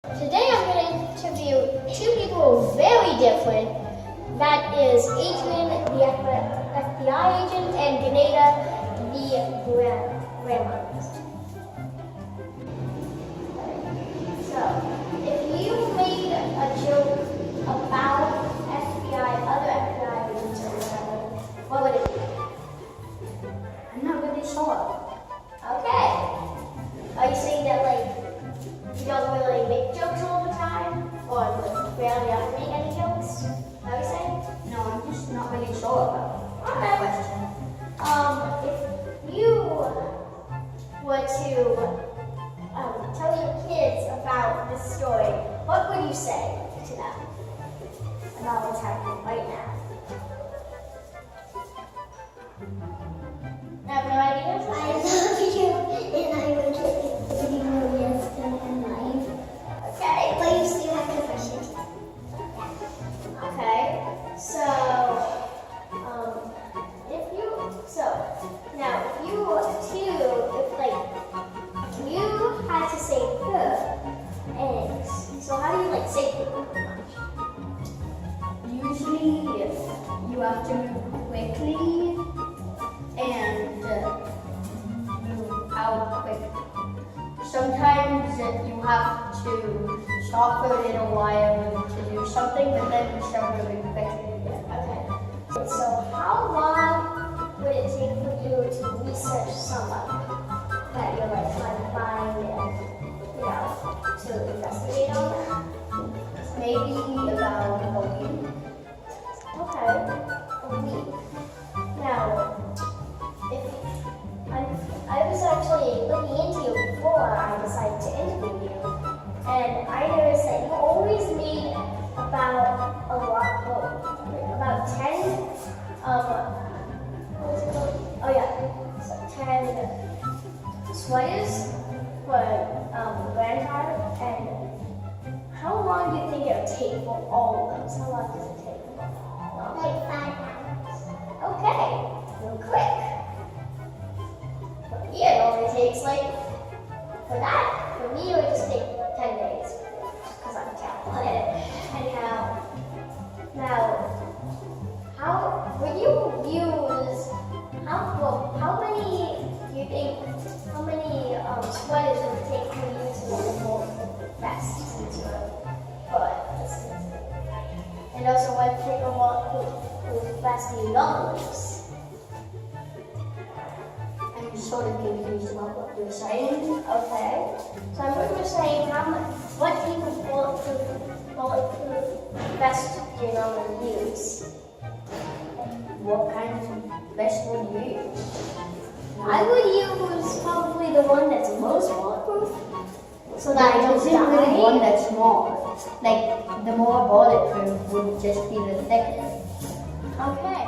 Today I'm going to interview two people who are very different. That is Adrian, the FBI agent, and Greta, the grandma. So, if you made a joke about other FBI agents or whatever, what would it be? I'm not really sure. Okay. Are you saying that you don't really make jokes all the time? Or barely ever make any jokes? Are you saying? No, I'm just not really sure about that question. If you were to tell your kids about this story, what would you say to them about what's happening right now? Have no idea? I love you, and I will give you wisdom in life. Okay. But you still have to brush your teeth. Okay. If you had to say eggs, so how do you say them? Usually, you have to move quickly and move out quickly. Sometimes you have to stop for a little while to do something, but then start moving quickly again. Okay. So how long would it take for you to research someone that you're trying to find and to investigate on? Maybe about a week. Okay, a week. Now, I was actually looking into you before I decided to interview you, and I noticed that you always made about 10, what was it called? Oh yeah, so 10 sweaters for the grandchild. And how long do you think it would take for all of those? How long does it take? Like 5 hours. Okay, real quick. For me, it only takes for me it would just take 10 days. Because I'm talented. Anyhow, now, how many sweaters would it take for you to mold vest into a foot? And also, what vest do you normally use? I'm sort of confused about what you're saying. Okay. So I'm pretty much saying what type of bulletproof vest do you normally use? What kind of vest would you use? I would use probably the one that's most bulletproof, so that I don't Isn't really die. one that's small. Like, the more bulletproof would just be the thicker. Okay.